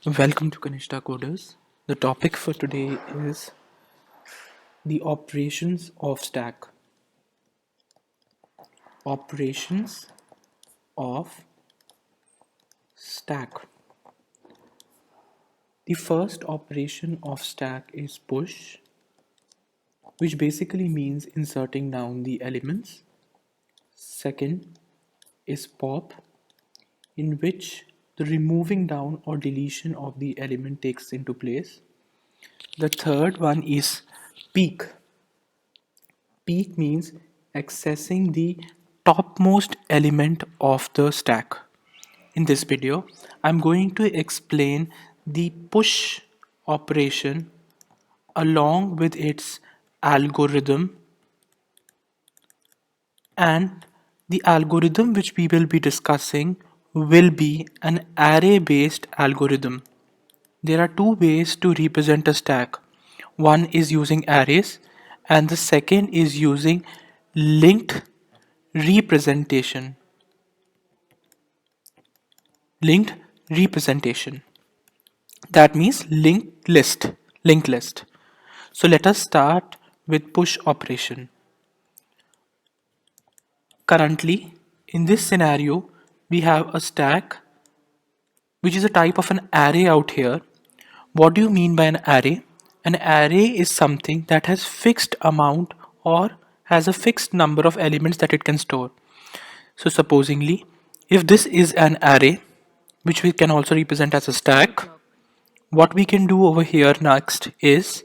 Welcome to Kanishta Coders. The topic for today is the operations of stack. Operations of stack. The first operation of stack is push, which basically means inserting down the elements. Second is pop, in which the removing down or deletion of the element takes into place. The third one is peek. Peek means accessing the topmost element of the stack. In this video, I'm going to explain the push operation along with its algorithm, and the algorithm which we will be discussing will be an array based algorithm. There are two ways to represent a stack. One is using arrays and the second is using linked representation. Linked representation. That means linked list. So let us start with push operation. Currently, in this scenario, we have a stack which is a type of an array out here. What do you mean by an array? An array is something that has fixed amount or has a fixed number of elements that it can store. So supposingly, if this is an array, which we can also represent as a stack, what we can do over here next is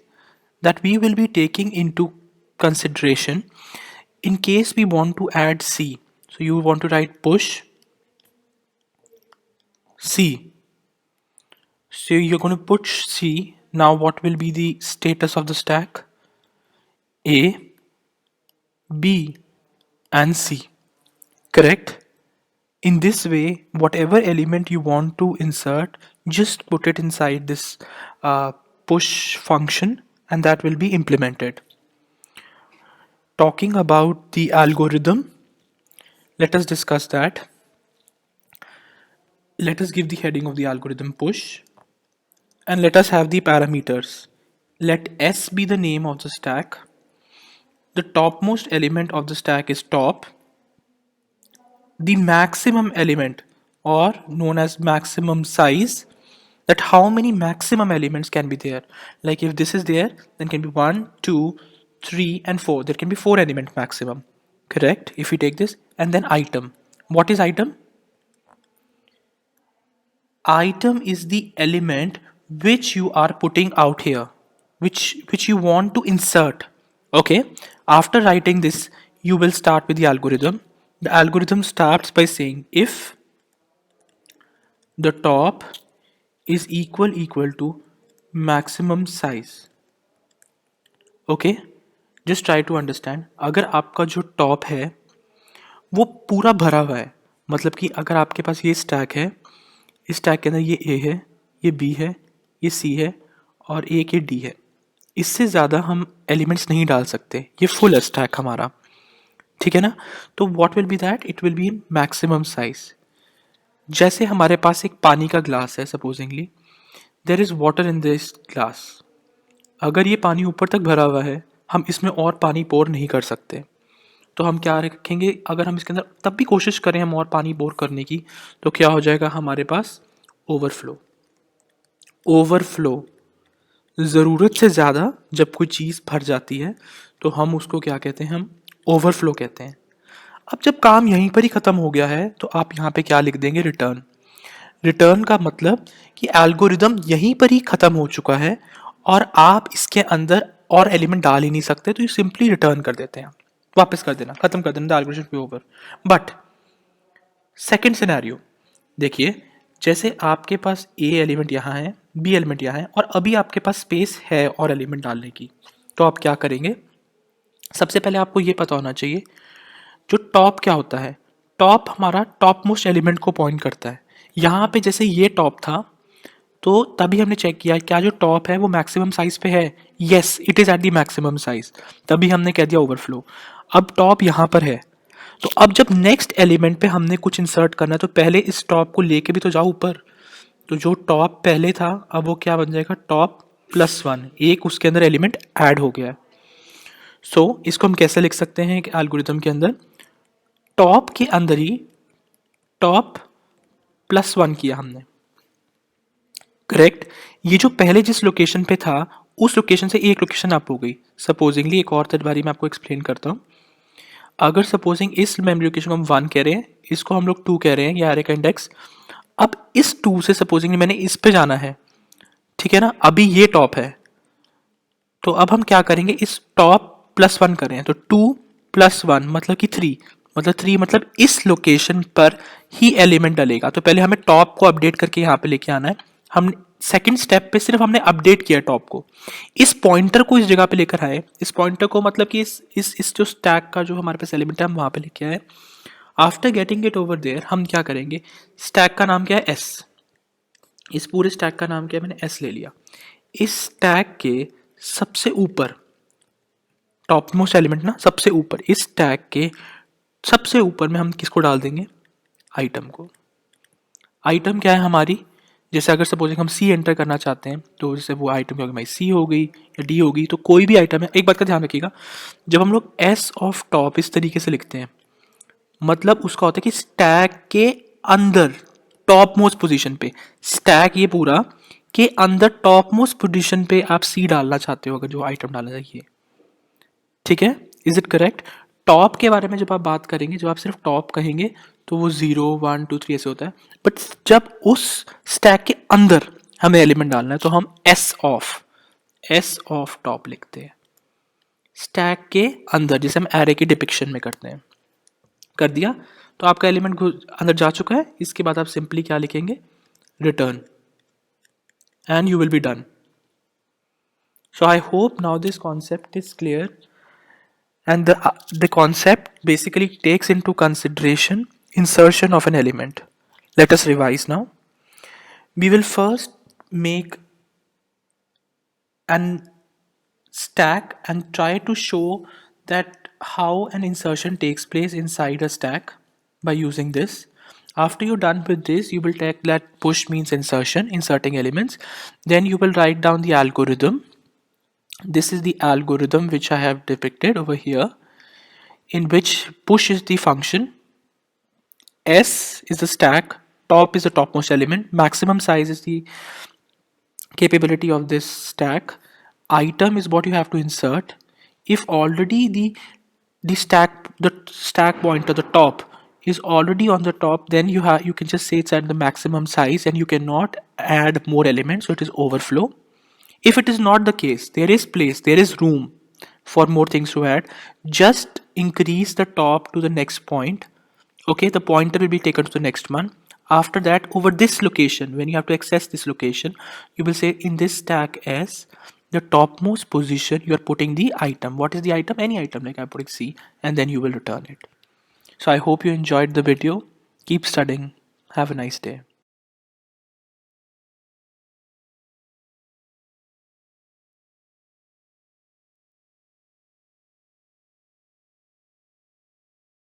that we will be taking into consideration in case we want to add C. So you want to write push C. So you're going to push C. Now what will be the status of the stack? A, B and C. Correct? In this way, whatever element you want to insert, just put it inside this push function and that will be implemented. Talking about the algorithm, let us discuss that. Let us give the heading of the algorithm push and let us have the parameters. Let S be the name of the stack. The topmost element of the stack is top. The maximum element, or known as maximum size, that how many maximum elements can be there. Like if this is there, then can be 1, 2, 3 and 4. There can be 4 element maximum. Correct? If we take this and then item. What is item? Item is the element which you are putting out here, which you want to insert. Okay, after writing this, you will start with the algorithm. The algorithm starts by saying if the top is equal to maximum size. Okay, just try to understand. अगर आपका जो top है वो पूरा भरा हुआ है, मतलब कि अगर आपके पास ये स्टैक है, इस स्टैक के अंदर ये ए है, ये बी है, ये सी है और एक ये डी है, इससे ज़्यादा हम एलिमेंट्स नहीं डाल सकते, ये फुल है स्टैक हमारा, ठीक है ना। तो what will be that, it will be in maximum size. जैसे हमारे पास एक पानी का ग्लास है, supposingly there is water in this glass. अगर ये पानी ऊपर तक भरा हुआ है, हम इसमें और पानी पोर नहीं कर सकते, तो हम क्या रखेंगे, अगर हम इसके अंदर तब भी कोशिश करें हम और पानी पोर करने की, तो क्या हो जाएगा हमारे पास, ओवरफ्लो। ओवरफ्लो, ज़रूरत से ज़्यादा जब कोई चीज़ भर जाती है तो हम उसको क्या कहते हैं, हम ओवरफ्लो कहते हैं। अब जब काम यहीं पर ही ख़त्म हो गया है तो आप यहाँ पे क्या लिख देंगे, रिटर्न। रिटर्न का मतलब कि एल्गोरिदम यहीं पर ही ख़त्म हो चुका है और आप इसके अंदर और एलिमेंट डाल ही नहीं सकते, तो ये सिंपली रिटर्न कर देते हैं, वापस कर देना, ख़त्म कर देना, algorithm be over. But second scenario देखिए, जैसे आपके पास ए एलिमेंट यहाँ है, बी एलिमेंट यहाँ है और अभी आपके पास स्पेस है और एलिमेंट डालने की, तो आप क्या करेंगे, सबसे पहले आपको ये पता होना चाहिए जो टॉप क्या होता है। टॉप हमारा टॉप मोस्ट एलिमेंट को पॉइंट करता है। यहाँ पे जैसे ये टॉप था तो तभी हमने चेक किया क्या जो टॉप है वो मैक्सिमम साइज पे है, yes it is at the maximum size, तभी हमने कह दिया ओवरफ्लो। अब टॉप यहाँ पर है, तो अब जब नेक्स्ट एलिमेंट पे हमने कुछ इंसर्ट करना है तो पहले इस टॉप को लेके भी तो जाओ ऊपर, तो जो टॉप पहले था अब वो क्या बन जाएगा, टॉप +1, एक उसके अंदर एलिमेंट ऐड हो गया है। सो इसको हम कैसे लिख सकते हैं कि एल्गोरिथम के अंदर टॉप के अंदर ही टॉप +1 किया हमने, करेक्ट। ये जो पहले जिस लोकेशन पे था उस लोकेशन से एक लोकेशन अप हो गई। सपोजिंगली एक और बारी मैं आपको एक्सप्लेन करता हूँ। अगर सपोजिंग इस मेमोरी लोकेशन को हम 1 कह रहे हैं, इसको हम लोग 2 कह रहे हैं, ये एरे का इंडेक्स। अब इस 2 से सपोजिंगली मैंने इस पे जाना है, ठीक है ना, अभी ये टॉप है, तो अब हम क्या करेंगे, इस टॉप +1 करें तो 2 + 1 मतलब कि 3, मतलब 3 मतलब इस लोकेशन पर ही एलिमेंट डलेगा। तो पहले हमें टॉप को अपडेट करके यहाँ पे लेके आना है। हम सेकंड स्टेप पे सिर्फ हमने अपडेट किया टॉप को, इस पॉइंटर को इस जगह पे लेकर आए। इस पॉइंटर को मतलब कि इस जो स्टैक का जो हमारे पास एलिमेंट है हम वहाँ पे लेके आए। After getting it over there हम क्या करेंगे, स्टैक का नाम क्या है, एस। इस पूरे स्टैक का नाम क्या है, मैंने एस ले लिया। इस स्टैक के सबसे ऊपर, टॉप मोस्ट एलिमेंट ना, सबसे ऊपर, इस टैग के सबसे ऊपर में हम किसको डाल देंगे, आइटम को। आइटम क्या है हमारी, जैसे अगर सपोजिंग हम सी एंटर करना चाहते हैं तो जैसे वो आइटम क्या होगी, हमारी सी हो गई या डी होगी, तो कोई भी आइटम है। एक बात का ध्यान रखिएगा, जब हम लोग एस ऑफ टॉप इस तरीके से लिखते हैं, मतलब उसका होता है कि स्टैक के अंदर टॉप मोस्ट पोजीशन पे, स्टैक ये पूरा के अंदर टॉप मोस्ट पोजीशन पे आप सी डालना चाहते हो, अगर जो आइटम डालना चाहिए, ठीक है। Is it correct. टॉप के बारे में जब आप बात करेंगे, जब आप सिर्फ टॉप कहेंगे तो वो 0 1 2 3 ऐसे होता है, बट जब उस स्टैक के अंदर हमें एलिमेंट डालना है तो हम एस ऑफ टॉप लिखते हैं, स्टैक के अंदर, जैसे हम एरे की डिपिक्शन में करते हैं। कर दिया तो आपका एलिमेंट अंदर जा चुका है। इसके बाद आप सिंपली क्या लिखेंगे, return, and you will be done. So I hope now this concept is clear. And the concept basically takes into consideration insertion of an element. Let us revise now. We will first make an stack and try to show that how an insertion takes place inside a stack by using this. After you're done with this, you will take that push means insertion, inserting elements. Then you will write down the algorithm. This is the algorithm which I have depicted over here, in which push is the function, S is the stack, top is the topmost element, maximum size is the capability of this stack, item is what you have to insert. If already the stack pointer, the top, is already on the top, then you can just say it's at the maximum size and you cannot add more elements, so it is overflow. If it is not the case, there is place, there is room for more things to add, just increase the top to the next point. Okay, the pointer will be taken to the next one. After that, over this location, when you have to access this location, you will say in this stack S, the topmost position, you are putting the item. What is the item? Any item, like I'm putting C, and then you will return it. So I hope you enjoyed the video. Keep studying. Have a nice day.